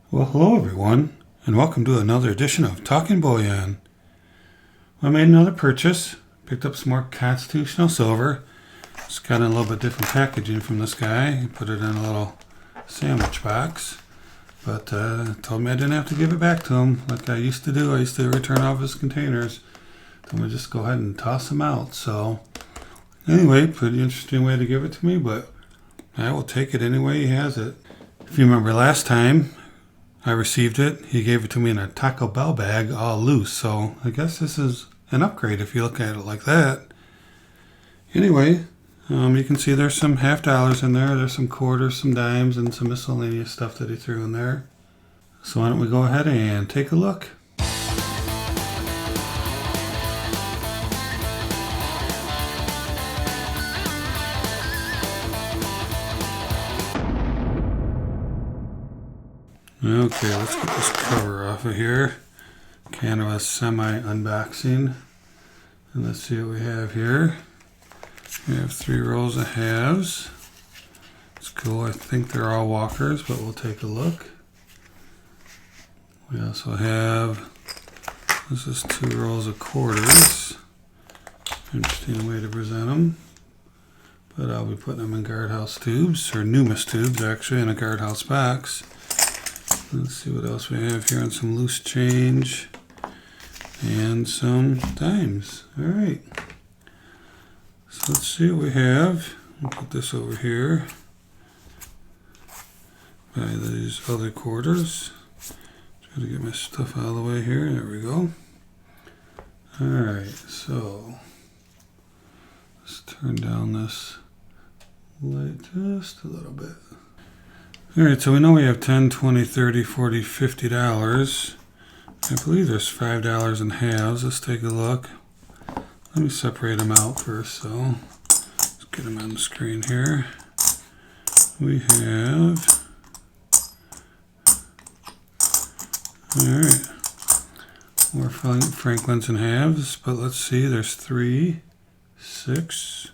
Well, hello everyone, and welcome to another edition of Talking Bullion. I made another purchase, picked up some more constitutional silver. It's got a little bit different packaging from this guy. He put it in a little sandwich box, but told me I didn't have to give it back to him like I used to do. I used to return all of his containers. Told me just go ahead and toss them out. So anyway, pretty interesting way to give it to me, but I will take it any way he has it. If you remember last time I received it, he gave it to me in a Taco Bell bag all loose, so I guess this is an upgrade if you look at it like that. Anyway, you can see there's some half dollars in there, there's some quarters, some dimes, and some miscellaneous stuff that he threw in there. So why don't we go ahead and take a look. Okay, let's get this cover off of here. Kind of a semi-unboxing. And let's see what we have here. We have 3 rolls of halves. It's cool. I think they're all walkers, but we'll take a look. We also have, this is 2 rolls of quarters. Interesting way to present them. But I'll be putting them in guardhouse tubes, or Numis tubes actually, in a guardhouse box. Let's see what else we have here, and some loose change and some dimes. Alright, so let's see what we have. We'll put this over here by these other quarters. Try to get my stuff out of the way here. There we go. Alright, so let's turn down this light just a little bit. Alright, so we know we have $10, $20, $30, $40, $50. I believe there's $5 in halves. Let's take a look. Let me separate them out first, so let's get them on the screen here. We have, alright, more Franklins and halves, but let's see, there's 3, 6,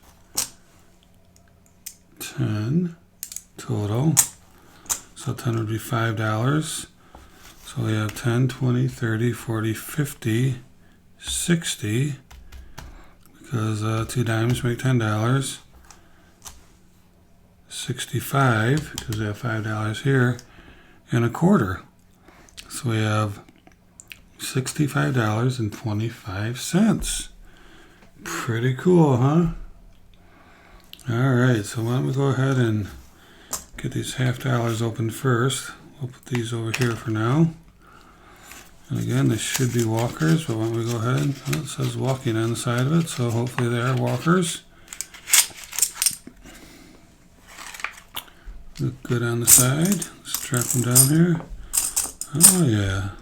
10 total. So 10 would be $5. So we have 10, 20, 30, 40, 50, 60, because 2 dimes make $10. 65, because we have $5 here, and a quarter. So we have $65.25. Pretty cool, huh? Alright, so why don't we go ahead and get these half dollars open first. We'll put these over here for now. And again, they should be walkers, but why don't we go ahead? Well, it says walking on the side of it, so hopefully they are walkers. Look good on the side. Let's strap them down here. Oh yeah.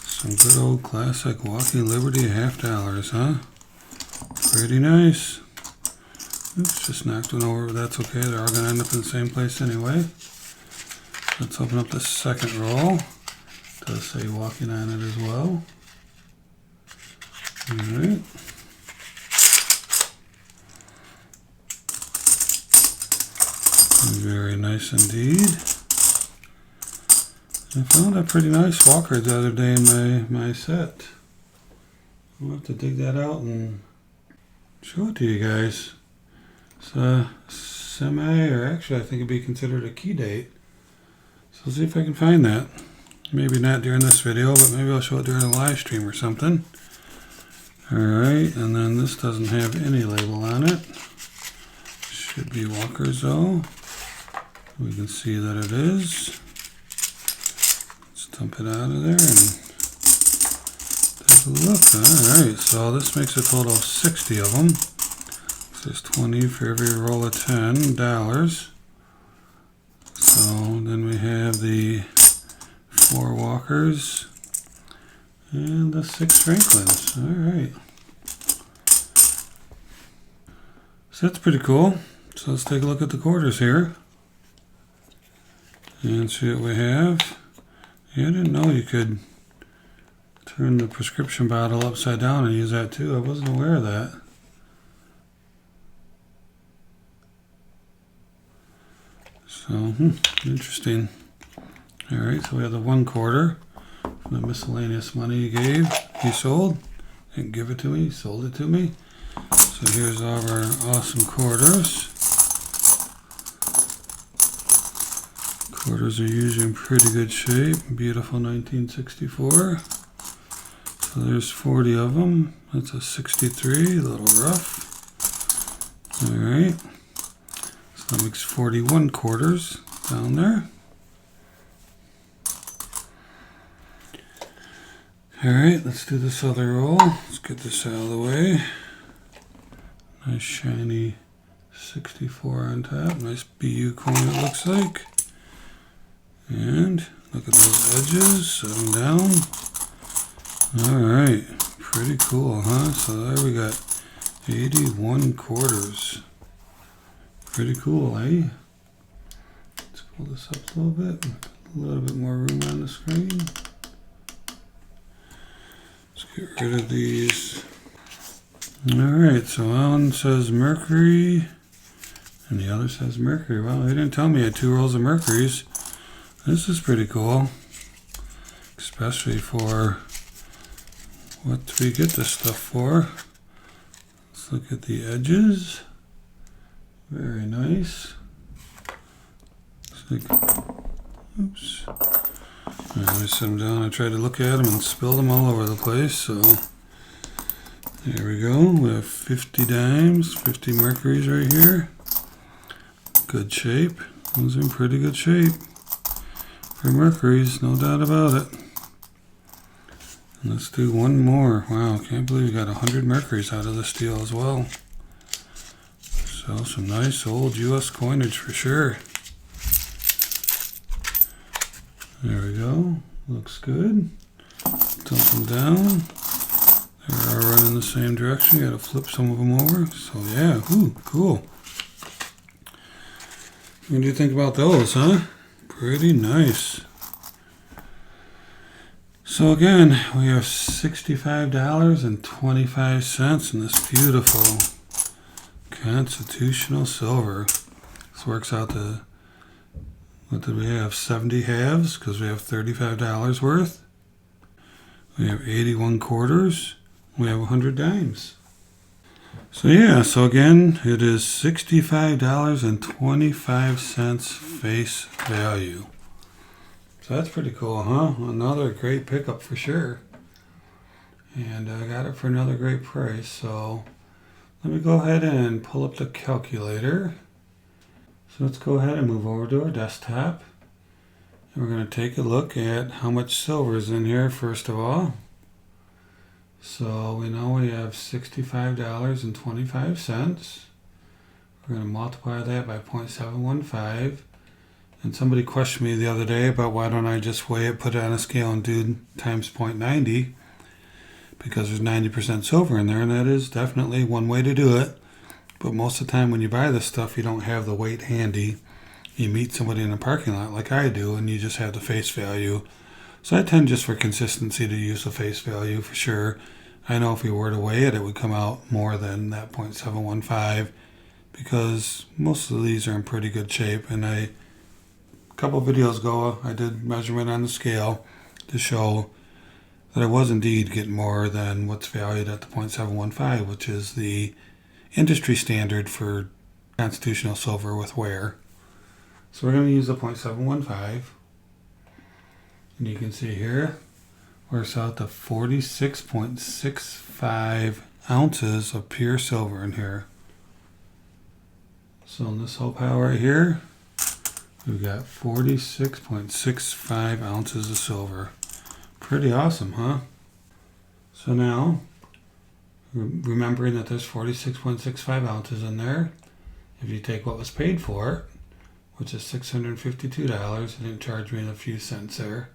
Some good old classic Walking Liberty half dollars, huh? Pretty nice. Oops, just knocked one over, but that's okay. They're all going to end up in the same place anyway. Let's open up the second roll. It does say walking on it as well. Alright. Very nice indeed. I found a pretty nice walker the other day in my set. I'll have to dig that out and show it to you guys. It's a semi, or actually I think it'd be considered a key date. So let's see if I can find that. Maybe not during this video, but maybe I'll show it during a live stream or something. Alright, and then this doesn't have any label on it. Should be walkers though. We can see that it is. Let's dump it out of there and take a look. Alright, so this makes a total of 60 of them. There's 20 for every roll of $10. So then we have the 4 walkers and the 6 Franklins. Alright. So that's pretty cool. So let's take a look at the quarters here. And see what we have. Yeah, I didn't know you could turn the prescription bottle upside down and use that too. I wasn't aware of that. So, interesting. All right, so we have the 1/4 from the miscellaneous money he sold. Didn't give it to me, he sold it to me. So here's all of our awesome quarters. Quarters are usually in pretty good shape. Beautiful 1964. So there's 40 of them. That's a 63, a little rough. All right. So that makes 41 quarters down there. All right, let's do this other roll. Let's get this out of the way. Nice shiny 64 on top. Nice BU coin it looks like. And look at those edges, set them down. All right, pretty cool, huh? So there we got 81 quarters. Pretty cool, eh? Let's pull this up a little bit. A little bit more room on the screen. Let's get rid of these. All right, so one says Mercury, and the other says Mercury. Well, they didn't tell me I had 2 rolls of Mercuries. This is pretty cool, especially for what we get this stuff for. Let's look at the edges. Very nice. Looks like, oops. I set them down. I tried to look at them and spilled them all over the place. So there we go. We have 50 dimes, 50 Mercuries right here. Good shape. Those are in pretty good shape for Mercuries, no doubt about it. And let's do one more. Wow, can't believe we got 100 Mercuries out of this deal as well. So some nice old US coinage for sure. There we go. Looks good. Dump them down. They're all running the same direction. You gotta flip some of them over. So yeah, ooh, cool. What do you think about those, huh? Pretty nice. So again, we have $65.25 in this beautiful constitutional silver. This works out to, what did we have, 70 halves, because we have $35 worth. We have 81 quarters. We have 100 dimes. So yeah, so again, it is $65.25 face value. So that's pretty cool, huh? Another great pickup for sure. And I got it for another great price. So let me go ahead and pull up the calculator. So let's go ahead and move over to our desktop. And we're going to take a look at how much silver is in here first of all. So we know we have $65.25. We're going to multiply that by 0.715. And somebody questioned me the other day about why don't I just weigh it, put it on a scale, and do times 0.90, because there's 90% silver in there, and that is definitely one way to do it. But most of the time when you buy this stuff, you don't have the weight handy. You meet somebody in a parking lot like I do, and you just have the face value. So I tend just for consistency to use the face value for sure. I know if we were to weigh it, it would come out more than that 0.715, because most of these are in pretty good shape. And a couple of videos ago, I did measurement on the scale to show that I was indeed getting more than what's valued at the 0.715, which is the industry standard for constitutional silver with wear. So we're going to use the 0.715. And you can see here, works out to 46.65 ounces of pure silver in here. So in this whole pile right here, we've got 46.65 ounces of silver. Pretty awesome, huh? So now, remembering that there's 46.65 ounces in there, if you take what was paid for it, which is $652, it didn't charge me a few cents there.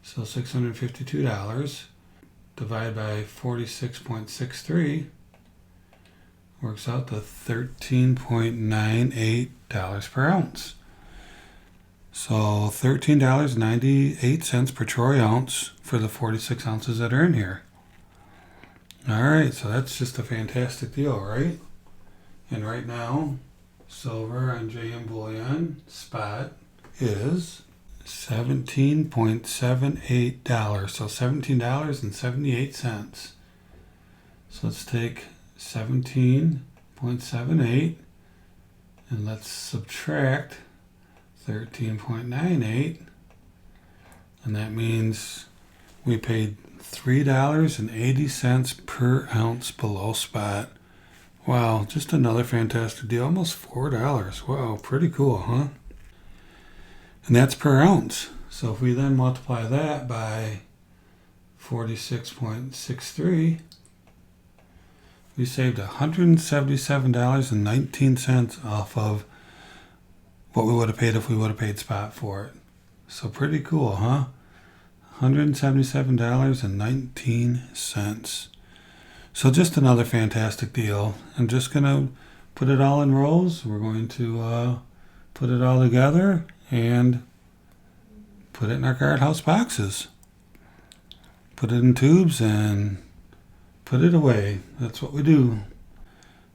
So $652 divided by 46.63 works out to $13.98 per ounce. So $13.98 per troy ounce for the 46 ounces that are in here. All right, so that's just a fantastic deal, right? And right now, silver on JM Bullion spot is $17.78. So $17.78. So let's take 17.78 and let's subtract 13.98, and that means we paid $3.80 per ounce below spot. Wow, just another fantastic deal. Almost $4. Wow, pretty cool, huh? And that's per ounce. So if we then multiply that by 46.63, we saved $177.19 off of what we would have paid if we would have paid spot for it. So pretty cool, huh? $177.19. So just another fantastic deal. I'm just going to put it all in rolls. We're going to put it all together and put it in our guardhouse boxes. Put it in tubes and put it away. That's what we do.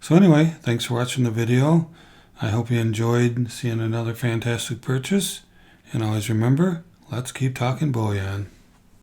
So anyway, thanks for watching the video. I hope you enjoyed seeing another fantastic purchase. And always remember, let's keep talking bullion.